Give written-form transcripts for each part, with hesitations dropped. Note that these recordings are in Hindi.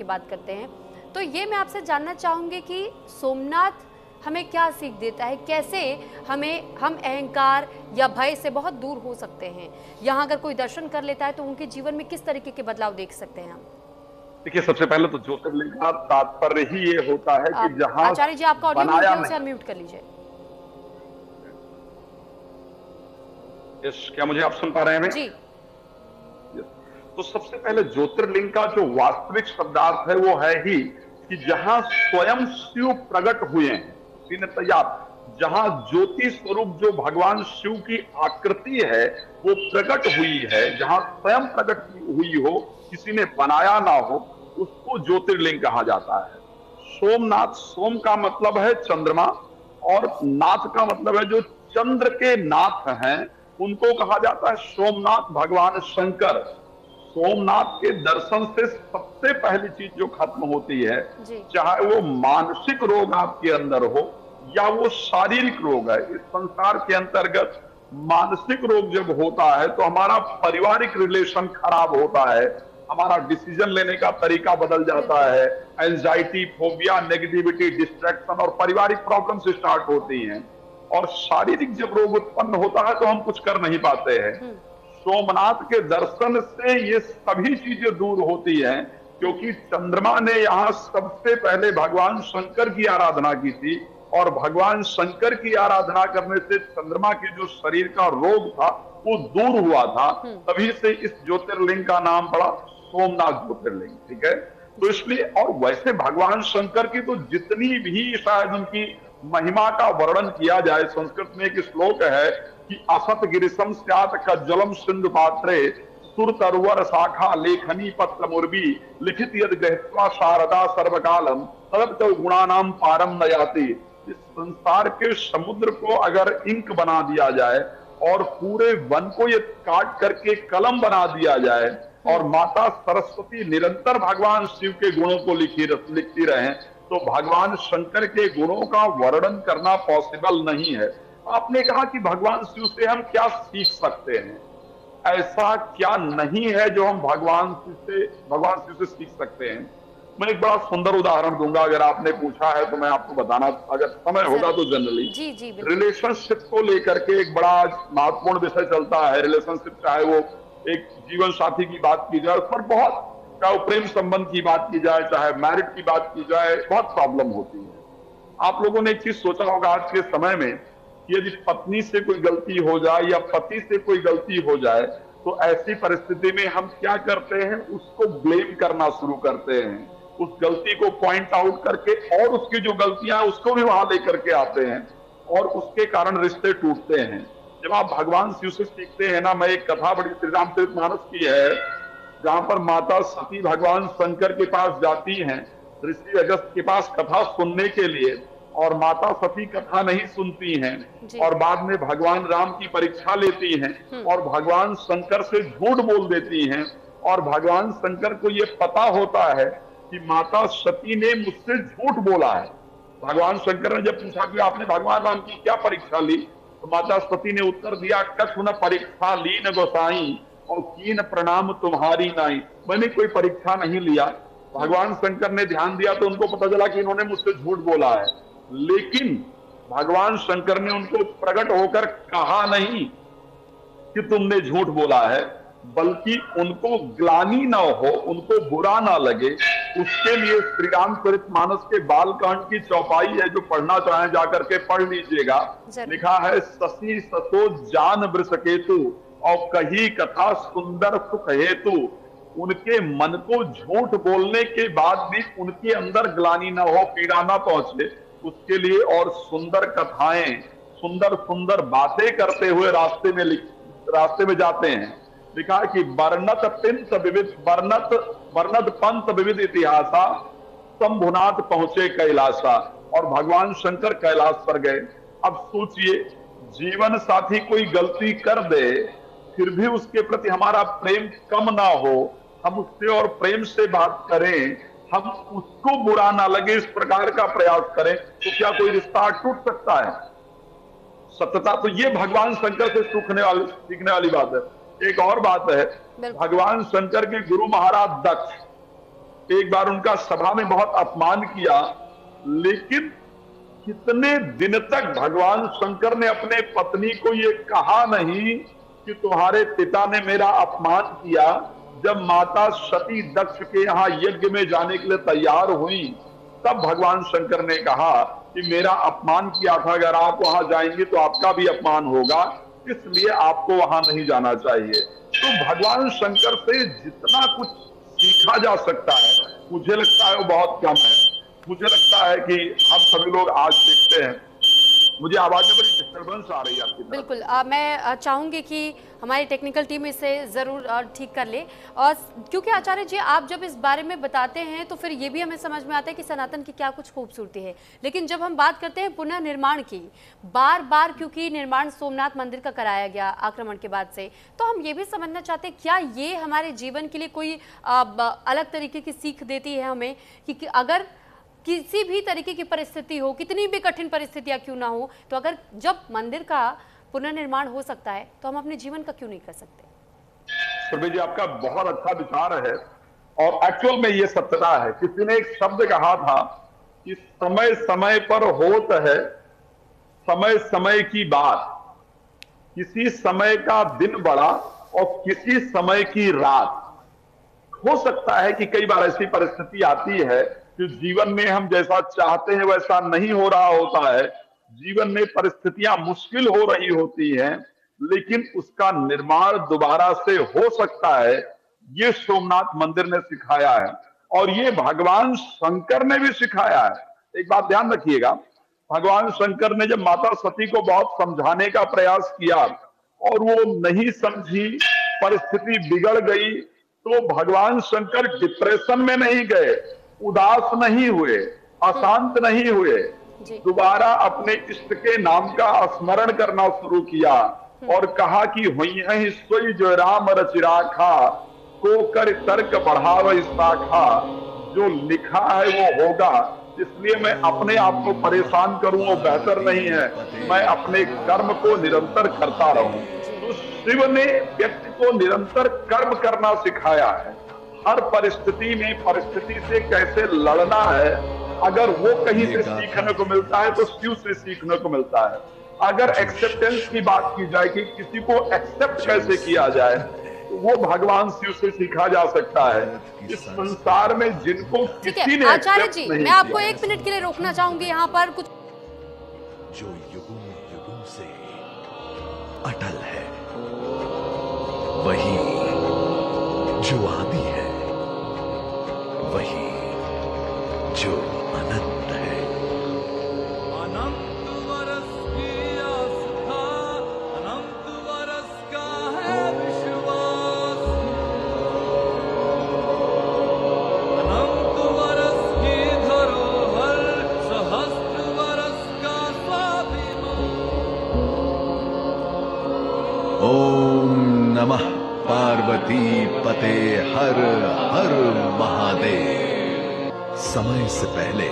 बात करते हैं, तो ये मैं आपसे जानना चाहूँगी कि सोमनाथ हमें क्या सीख देता है, कैसे हम अहंकार या भय से बहुत दूर हो सकते हैं। यहाँ अगर कोई दर्शन कर लेता है तो उनके जीवन में किस तरीके के बदलाव देख सकते हैं हम? देखिए, सबसे पहले तो ज्योतिर्लिंग का तात्पर्य ही ये होता है कि आप जहां आचार्य जी, आपका ऑडियो म्यूट बनाया है, उसे नहीं। अनम्यूट कर लीजिए। क्या मुझे आप सुन पा रहे हैं? जी। तो सबसे पहले ज्योतिर्लिंग का जो वास्तविक शब्दार्थ है वो है ही कि जहां स्वयं शिव प्रकट हुए हैं, सीने तैयार, जहां ज्योति स्वरूप जो भगवान शिव की आकृति है वो प्रकट हुई है, जहां स्वयं प्रकट हुई हो, किसी ने बनाया ना हो, उसको ज्योतिर्लिंग कहा जाता है। सोमनाथ, सोम का मतलब है चंद्रमा और नाथ का मतलब है जो चंद्र के नाथ हैं, उनको कहा जाता है सोमनाथ। भगवान शंकर, सोमनाथ के दर्शन से सबसे पहली चीज जो खत्म होती है, जी। चाहे वो मानसिक रोग आपके अंदर हो या वो शारीरिक रोग है, इस संसार के अंतर्गत मानसिक रोग जब होता है तो हमारा पारिवारिक रिलेशन खराब होता है, हमारा डिसीजन लेने का तरीका बदल जाता है, एंजाइटी, फोबिया, नेगेटिविटी, डिस्ट्रैक्शन और पारिवारिक प्रॉब्लम्स स्टार्ट होती हैं। और शारीरिक जब रोग उत्पन्न होता है तो हम कुछ कर नहीं पाते हैं। सोमनाथ के दर्शन से ये सभी चीजें दूर होती हैं, क्योंकि चंद्रमा ने यहाँ सबसे पहले भगवान शंकर की आराधना की थी और भगवान शंकर की आराधना करने से चंद्रमा के जो शरीर का रोग था वो दूर हुआ था। तभी से इस ज्योतिर्लिंग का नाम पड़ा सोमनाथ ज्योतिर्लिंग। ठीक है, तो इसलिए, और वैसे भगवान शंकर की तो जितनी भी शायद उनकी महिमा का वर्णन किया जाए, संस्कृत में एक श्लोक है कि असत गिरिशम स्यात् कज्जलम सिंधु पात्रे सुर तरवर शाखा लेखनी पत्र मुर्बी लिखित यद गृहीत्वा शारदा सर्वकालम तदप तो गुणानाम पारम न जाति। इस संसार के समुद्र को अगर इंक बना दिया जाए और पूरे वन को ये काट करके कलम बना दिया जाए और माता सरस्वती निरंतर भगवान शिव के गुणों को लिखती रहे, तो भगवान शंकर के गुणों का वर्णन करना पॉसिबल नहीं है। आपने कहा कि भगवान शिव से हम क्या सीख सकते हैं, ऐसा क्या नहीं है जो हम भगवान शिव से सीख सकते हैं। मैं एक बड़ा सुंदर उदाहरण दूंगा, अगर आपने पूछा है तो मैं आपको बताना, अगर समय होगा तो। जनरली जी जी, रिलेशनशिप को लेकर के एक बड़ा महत्वपूर्ण विषय चलता है। रिलेशनशिप, चाहे वो एक जीवन साथी की बात की जाए, उस पर बहुत, चाहे प्रेम संबंध की बात की जाए, चाहे मैरिड की बात की जाए, बहुत प्रॉब्लम होती है। आप लोगों ने एक चीज सोचा होगा आज के समय में, यदि पत्नी से कोई गलती हो जाए या पति से कोई गलती हो जाए तो ऐसी परिस्थिति में हम क्या करते हैं, उसको ब्लेम करना शुरू करते हैं, उस गलती को पॉइंट आउट करके और उसकी जो गलतियां हैं उसको भी वहां लेकर के आते हैं और उसके कारण रिश्ते टूटते हैं। जब आप भगवान शिव से सीखते हैं ना, मैं एक कथा बड़ी श्री रामचरितमानस की है, जहां पर माता सती भगवान शंकर के पास जाती हैं ऋषि अगस्त के पास कथा सुनने के लिए, और माता सती कथा नहीं सुनती हैं और बाद में भगवान राम की परीक्षा लेती हैं और भगवान शंकर से झूठ बोल देती हैं। और भगवान शंकर को ये पता होता है कि माता सती ने मुझसे झूठ बोला है। भगवान शंकर ने जब पूछा कि आपने भगवान राम की क्या परीक्षा ली, तो माता सती ने उत्तर दिया, कछु न परीक्षा ली न गोसाई और कीन प्रणाम तुम्हारी नाई। मैंने कोई परीक्षा नहीं लिया। भगवान शंकर ने ध्यान दिया तो उनको पता चला कि इन्होंने मुझसे झूठ बोला है, लेकिन भगवान शंकर ने उनको प्रकट होकर कहा नहीं कि तुमने झूठ बोला है, बल्कि उनको ग्लानि ना हो, उनको बुरा ना लगे, उसके लिए श्री रामचरितमानस के बालकांड की चौपाई है, जो पढ़ना चाहें जाकर के पढ़ लीजिएगा। लिखा है, शशि ससो जान वृषकेतु और कही कथा सुंदर सुख हेतु। उनके मन को झूठ बोलने के बाद भी उनके अंदर ग्लानि ना हो, पीड़ा ना पहुंचे, उसके लिए और सुंदर कथाएं, सुंदर सुंदर बातें करते हुए रास्ते में जाते हैं। लिखा है कि वर्णत पिंत विविध वर्णत पंत विविध इतिहासा शंभुनाथ पहुंचे कैलासा। और भगवान शंकर कैलाश पर गए। अब सोचिए, जीवन साथी कोई गलती कर दे, फिर भी उसके प्रति हमारा प्रेम कम ना हो, हम उससे और प्रेम से बात करें, हम उसको बुरा ना लगे, इस प्रकार का प्रयास करें, तो क्या कोई रिश्ता टूट सकता है? सत्यता तो ये भगवान शंकर से सीखने वाली बात है। एक और बात है, भगवान शंकर के गुरु महाराज दक्ष, एक बार उनका सभा में बहुत अपमान किया, लेकिन कितने दिन तक भगवान शंकर ने अपने पत्नी को ये कहा नहीं कि तुम्हारे पिता ने मेरा अपमान किया। जब माता सती दक्ष के यहाँ यज्ञ में जाने के लिए तैयार हुई, तब भगवान शंकर ने कहा कि मेरा अपमान किया था, अगर आप वहां जाएंगे तो आपका भी अपमान होगा, इसलिए आपको वहां नहीं जाना चाहिए। तो भगवान शंकर से जितना कुछ सीखा जा सकता है, मुझे लगता है वो बहुत कम है। मुझे लगता है कि हम सभी लोग आज देखते हैं, मुझे आवाज में बड़ी डिस्टर्बेंस आ रही है आपकी तरफ। बिल्कुल, मैं चाहूंगी कि हमारी टेक्निकल टीम इसे ज़रूर ठीक कर ले। और क्योंकि आचार्य जी आप जब इस बारे में बताते हैं तो फिर ये भी हमें समझ में आता है कि सनातन की क्या कुछ खूबसूरती है। लेकिन जब हम बात करते हैं पुनर्निर्माण की, बार बार क्योंकि निर्माण सोमनाथ मंदिर का कराया गया आक्रमण के बाद से, तो हम ये भी समझना चाहते हैं क्या ये हमारे जीवन के लिए कोई अलग तरीके की सीख देती है हमें कि अगर किसी भी तरीके की परिस्थिति हो, कितनी भी कठिन परिस्थितियां क्यों ना हो, तो अगर जब मंदिर का पुनर्निर्माण हो सकता है तो हम अपने जीवन का क्यों नहीं कर सकते? सुरभि जी, आपका बहुत अच्छा विचार है और एक्चुअल में ये सत्यता है। किसी ने एक शब्द कहा था कि समय समय पर होत है समय समय की बात, किसी समय का दिन बड़ा और किसी समय की रात। हो सकता है कि कई बार ऐसी परिस्थिति आती है कि जीवन में हम जैसा चाहते हैं वैसा नहीं हो रहा होता है, जीवन में परिस्थितियां मुश्किल हो रही होती हैं, लेकिन उसका निर्माण दोबारा से हो सकता है। ये सोमनाथ मंदिर ने सिखाया है और ये भगवान शंकर ने भी सिखाया है। एक बात ध्यान रखिएगा, भगवान शंकर ने जब माता सती को बहुत समझाने का प्रयास किया और वो नहीं समझी, परिस्थिति बिगड़ गई, तो भगवान शंकर डिप्रेशन में नहीं गए, उदास नहीं हुए, अशांत नहीं हुए, दोबारा अपने इष्ट के नाम का स्मरण करना शुरू किया और कहा कि हुई है सोई जो राम रचिराखा, को कर तर्क बढ़ाव शाखा, जो लिखा है वो होगा, इसलिए मैं अपने आप को परेशान करूं वो बेहतर नहीं है, मैं अपने कर्म को निरंतर करता रहूं। तो शिव ने व्यक्ति को निरंतर कर्म करना सिखाया है। हर परिस्थिति में परिस्थिति से कैसे लड़ना है, अगर वो कहीं से सीखने को मिलता है तो शिव से सीखने को मिलता है। अगर एक्सेप्टेंस की बात की जाए कि किसी को एक्सेप्ट कैसे किया जाए, तो वो भगवान शिव से सीखा जा सकता है। इस संसार में जिनको किसी ने आचार्य जी, मैं आपको 1 मिनट के लिए रोकना चाहूंगी यहाँ पर। कुछ जो युगों युगों से अटल है, वही जो आदि है, वही जो अनंत है। अनंत वर्ष की आस्था, अनंत वर्ष का है विश्वास, अनंत वर्ष की धरोहर, सहस्त्र वर्ष का स्वाभिमान। ओम नमः पार्वती पते हर हर महादेव। समय से पहले,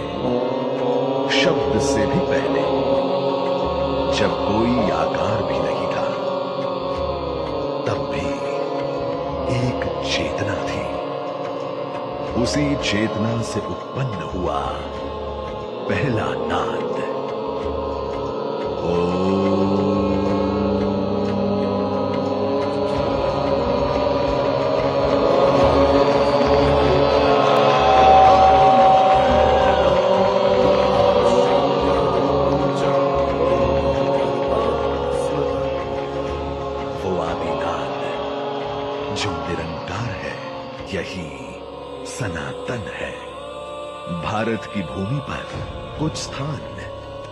शब्द से भी पहले, जब कोई आकार भी नहीं था, तब भी एक चेतना थी। उसी चेतना से उत्पन्न हुआ पहला नाद। जो निरंकार है, यही सनातन है। भारत की भूमि पर कुछ स्थान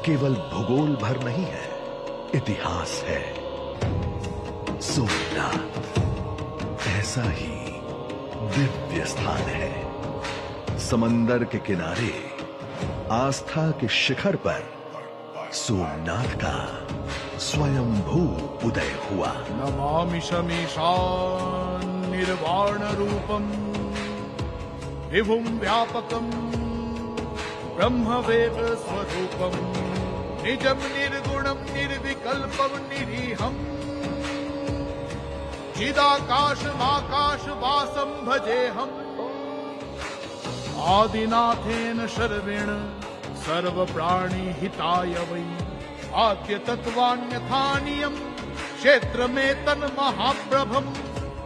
केवल भूगोल भर नहीं है, इतिहास है। सोमनाथ ऐसा ही दिव्य स्थान है। समंदर के किनारे आस्था के शिखर पर सोमनाथ का स्वयंभू उदय हुआ। नमामि शमीशान निर्वाण रूपम विभुम व्यापकम ब्रह्मवेद स्वरूपम निजम निर्गुणम निर्विकल्पम निरीहम चिदाकाशमाकाश वासम भजेहम। आदिनाथेन शर्वेण सर्वप्राणि हिताय वै आद्य तत्त्वान्यथानियम् क्षेत्रमेतन् तन्महाप्रभम्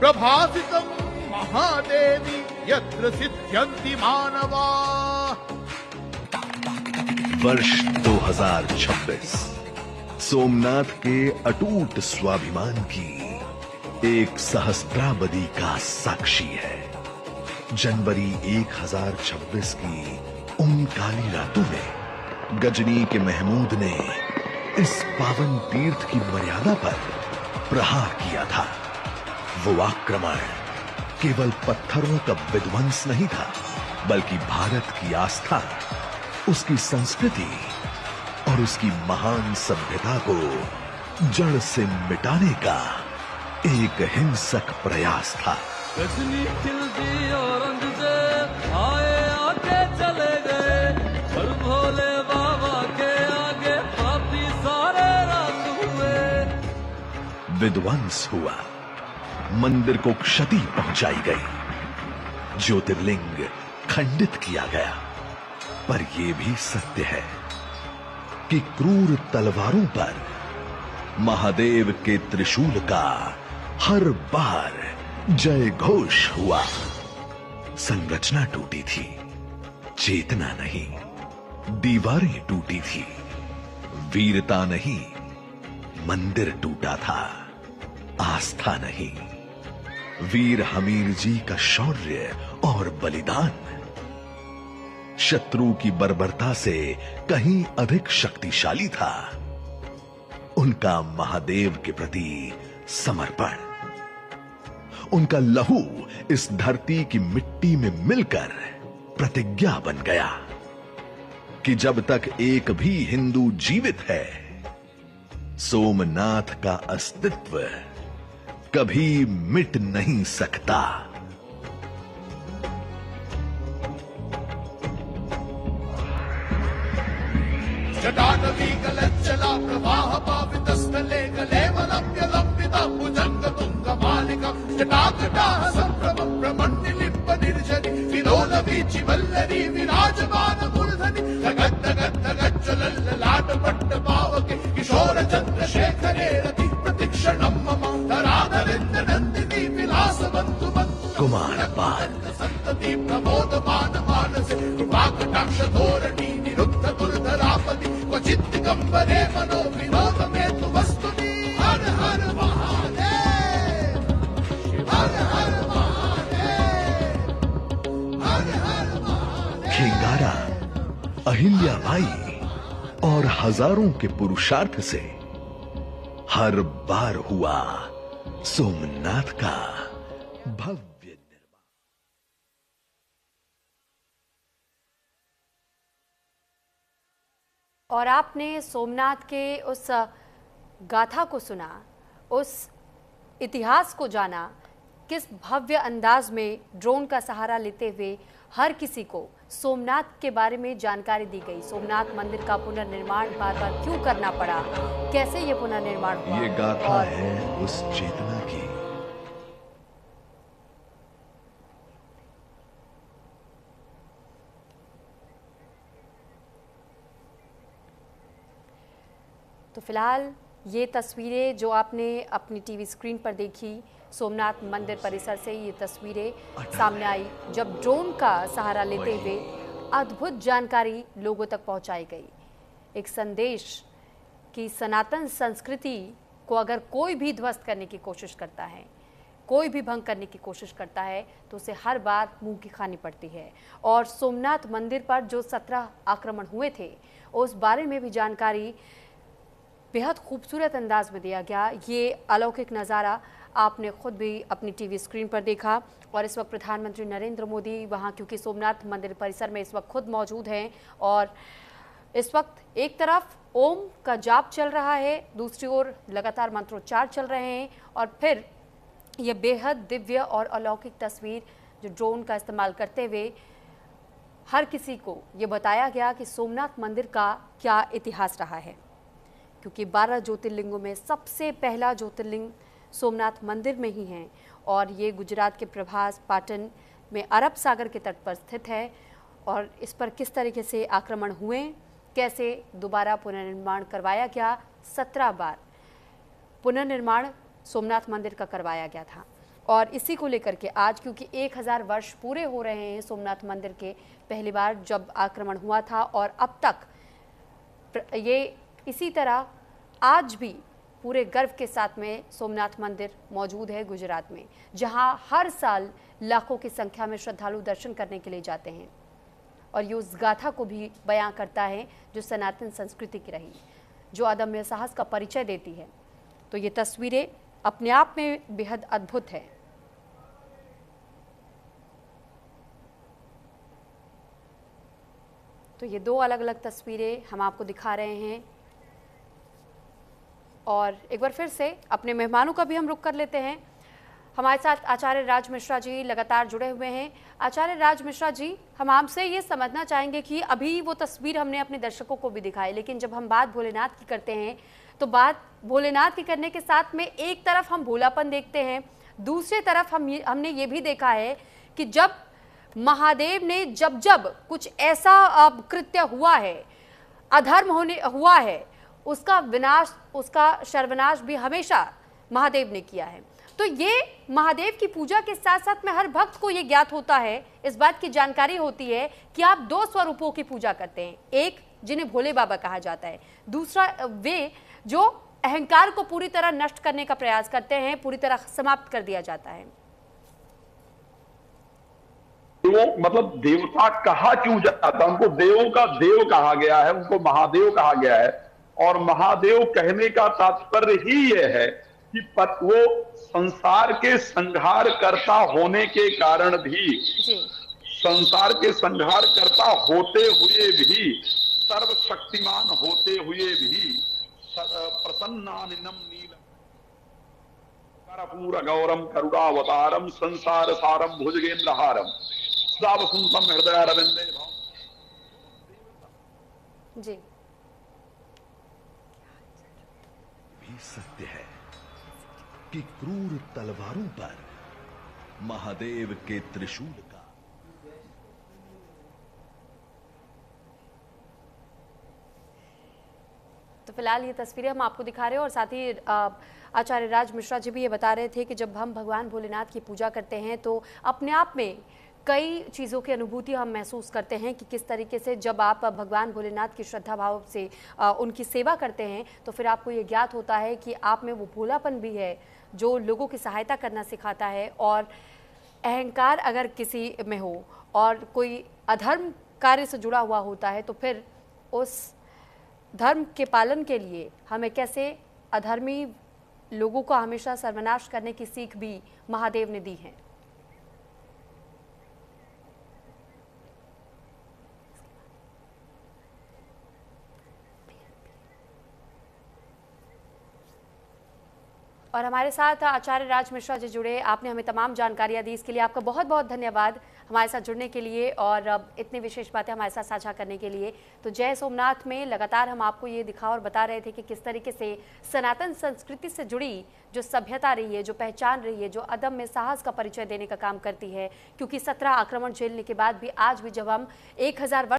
प्रभासितम् महादेवी यत्र सिद्ध्यन्ति मानवा। वर्ष 2026 सोमनाथ के अटूट स्वाभिमान की एक सहस्त्राब्दी का साक्षी है। जनवरी 1026 की उन काली रातों में गजनी के महमूद ने इस पावन तीर्थ की मर्यादा पर प्रहार किया था। वो आक्रमण केवल पत्थरों का विध्वंस नहीं था, बल्कि भारत की आस्था, उसकी संस्कृति और उसकी महान सभ्यता को जड़ से मिटाने का एक हिंसक प्रयास था। गजनी खिलती औरंगजेब आए आके चले गए, पर भोले बाबा के आगे पापी सारे रात हुए। विध्वंस हुआ, मंदिर को क्षति पहुंचाई गई, ज्योतिर्लिंग खंडित किया गया। पर यह भी सत्य है कि क्रूर तलवारों पर महादेव के त्रिशूल का हर बार जय घोष हुआ। संरचना टूटी थी, चेतना नहीं, दीवारें टूटी थी, वीरता नहीं, मंदिर टूटा था, आस्था नहीं, वीर हमीर जी का शौर्य और बलिदान शत्रु की बर्बरता से कहीं अधिक शक्तिशाली था। उनका महादेव के प्रति समर्पण, उनका लहू इस धरती की मिट्टी में मिलकर प्रतिज्ञा बन गया कि जब तक एक भी हिंदू जीवित है, सोमनाथ का अस्तित्व कभी मिट नहीं सकता। जटाटवी गलज्जला प्रवाह पावितस्थले कलेवलम्ब्य लम्बिता भुजंग तुंग मालिकम् जटाकटाः सम्भ्रमम् ब्रह्मण्यलिप्प निर्जनि विलोल वीचि वल्लरी विराजमान मूर्धनि धगद्धगद्धगज्ज्वलल्ललाट पट्ट पावके किशोर चन्द्रशेखरे रति प्रतिक्षणम् मम धराधरेन्द्र नन्दिनी विलास बन्धु कुमार पाल संतति प्रबोधमान मानसे कृपाकटाक्ष धोरणी निरुद्ध दुर्धरापति क्वचित् दिगम्बरे मनो विनोद में तु वस्तुनि। हर हर महादेव, हर हर महादेव, हर हर महादेव। खिंगारा, अहिल्याबाई और हजारों के पुरुषार्थ से हर बार हुआ सोमनाथ का भव्य निर्माण। और आपने सोमनाथ के उस गाथा को सुना, उस इतिहास को जाना, किस भव्य अंदाज में ड्रोन का सहारा लेते हुए हर किसी को सोमनाथ के बारे में जानकारी दी गई। सोमनाथ मंदिर का पुनर्निर्माण बार बार क्यों करना पड़ा, कैसे ये पुनर्निर्माण हुआ। ये गाथा है उस चेतना की तो फिलहाल ये तस्वीरें जो आपने अपनी टीवी स्क्रीन पर देखी, सोमनाथ मंदिर परिसर से ये तस्वीरें सामने आई जब ड्रोन का सहारा लेते हुए अद्भुत जानकारी लोगों तक पहुंचाई गई। एक संदेश कि सनातन संस्कृति को अगर कोई भी ध्वस्त करने की कोशिश करता है, कोई भी भंग करने की कोशिश करता है, तो उसे हर बार मुंह की खानी पड़ती है। और सोमनाथ मंदिर पर जो 17 आक्रमण हुए थे, उस बारे में भी जानकारी बेहद खूबसूरत अंदाज में दिया गया। ये अलौकिक नज़ारा आपने खुद भी अपनी टीवी स्क्रीन पर देखा। और इस वक्त प्रधानमंत्री नरेंद्र मोदी वहाँ, क्योंकि सोमनाथ मंदिर परिसर में इस वक्त खुद मौजूद हैं, और इस वक्त एक तरफ ओम का जाप चल रहा है, दूसरी ओर लगातार मंत्रोच्चार चल रहे हैं, और फिर ये बेहद दिव्य और अलौकिक तस्वीर जो ड्रोन का इस्तेमाल करते हुए हर किसी को ये बताया गया कि सोमनाथ मंदिर का क्या इतिहास रहा है। क्योंकि 12 ज्योतिर्लिंगों में सबसे पहला ज्योतिर्लिंग सोमनाथ मंदिर में ही है, और ये गुजरात के प्रभास पाटन में अरब सागर के तट पर स्थित है। और इस पर किस तरीके से आक्रमण हुए, कैसे दोबारा पुनर्निर्माण करवाया गया। 17 बार पुनर्निर्माण सोमनाथ मंदिर का करवाया गया था और इसी को लेकर के आज, क्योंकि 1000 वर्ष पूरे हो रहे हैं सोमनाथ मंदिर के पहली बार जब आक्रमण हुआ था, और अब तक ये इसी तरह आज भी पूरे गर्व के साथ में सोमनाथ मंदिर मौजूद है गुजरात में, जहां हर साल लाखों की संख्या में श्रद्धालु दर्शन करने के लिए जाते हैं। और ये उस गाथा को भी बयां करता है जो सनातन संस्कृति की रही, जो अदम्य साहस का परिचय देती है। तो ये तस्वीरें अपने आप में बेहद अद्भुत है। तो ये 2 अलग अलग तस्वीरें हम आपको दिखा रहे हैं। और एक बार फिर से अपने मेहमानों का भी हम रुख कर लेते हैं। हमारे साथ आचार्य राज मिश्रा जी लगातार जुड़े हुए हैं। आचार्य राज मिश्रा जी, हम आपसे ये समझना चाहेंगे कि अभी वो तस्वीर हमने अपने दर्शकों को भी दिखाई, लेकिन जब हम बात भोलेनाथ की करते हैं तो बात भोलेनाथ की करने के साथ में एक तरफ हम भोलापन देखते हैं, दूसरी तरफ हमने ये भी देखा है कि जब महादेव ने जब कुछ ऐसा कृत्य हुआ है, अधर्म हुआ है, उसका विनाश, उसका सर्वनाश भी हमेशा महादेव ने किया है। तो ये महादेव की पूजा के साथ साथ में हर भक्त को ये ज्ञात होता है, इस बात की जानकारी होती है कि आप 2 स्वरूपों की पूजा करते हैं, एक जिन्हें भोले बाबा कहा जाता है, दूसरा वे जो अहंकार को पूरी तरह नष्ट करने का प्रयास करते हैं, पूरी तरह समाप्त कर दिया जाता है। वो मतलब देवता कहा क्यों जाता है, उनको देवों का देव कहा गया है, उनको महादेव कहा गया है। और महादेव कहने का तात्पर्य ही यह है कि वो संसार के संहार कर्ता होने के कारण भी, संसार के संहार कर्ता होते हुए भी, सर्वशक्तिमान होते हुए भी, प्रसन्नानिनम नीलम कर्पूर गौरम करुणावतारम संसार सारम भुजगेन्द्रहारम सदा वसंतम हृदय रविंदे जी। भी सत्य है कि क्रूर तलवारों पर महादेव के त्रिशूल का तो फिलहाल ये तस्वीरें हम आपको दिखा रहे हैं और साथ ही आचार्य राज मिश्रा जी भी ये बता रहे थे कि जब हम भगवान भोलेनाथ की पूजा करते हैं तो अपने आप में कई चीज़ों की अनुभूति हम महसूस करते हैं कि किस तरीके से जब आप भगवान भोलेनाथ की श्रद्धा भाव से उनकी सेवा करते हैं तो फिर आपको ये ज्ञात होता है कि आप में वो भोलापन भी है जो लोगों की सहायता करना सिखाता है। और अहंकार अगर किसी में हो और कोई अधर्म कार्य से जुड़ा हुआ होता है तो फिर उस धर्म के पालन के लिए हमें कैसे अधर्मी लोगों का हमेशा सर्वनाश करने की सीख भी महादेव ने दी है। और हमारे साथ आचार्य राज मिश्रा जी जुड़े, आपने हमें तमाम जानकारियां दी, इसके लिए आपका बहुत बहुत धन्यवाद हमारे साथ जुड़ने के लिए और इतनी विशेष बातें हमारे साथ साझा करने के लिए। तो जय सोमनाथ में लगातार हम आपको ये दिखा और बता रहे थे कि किस तरीके से सनातन संस्कृति से जुड़ी जो सभ्यता रही है, जो पहचान रही है, जो अदम्य साहस का परिचय देने का काम करती है, क्योंकि 17 आक्रमण झेलने के बाद भी आज भी जब हम 1000 वर्ष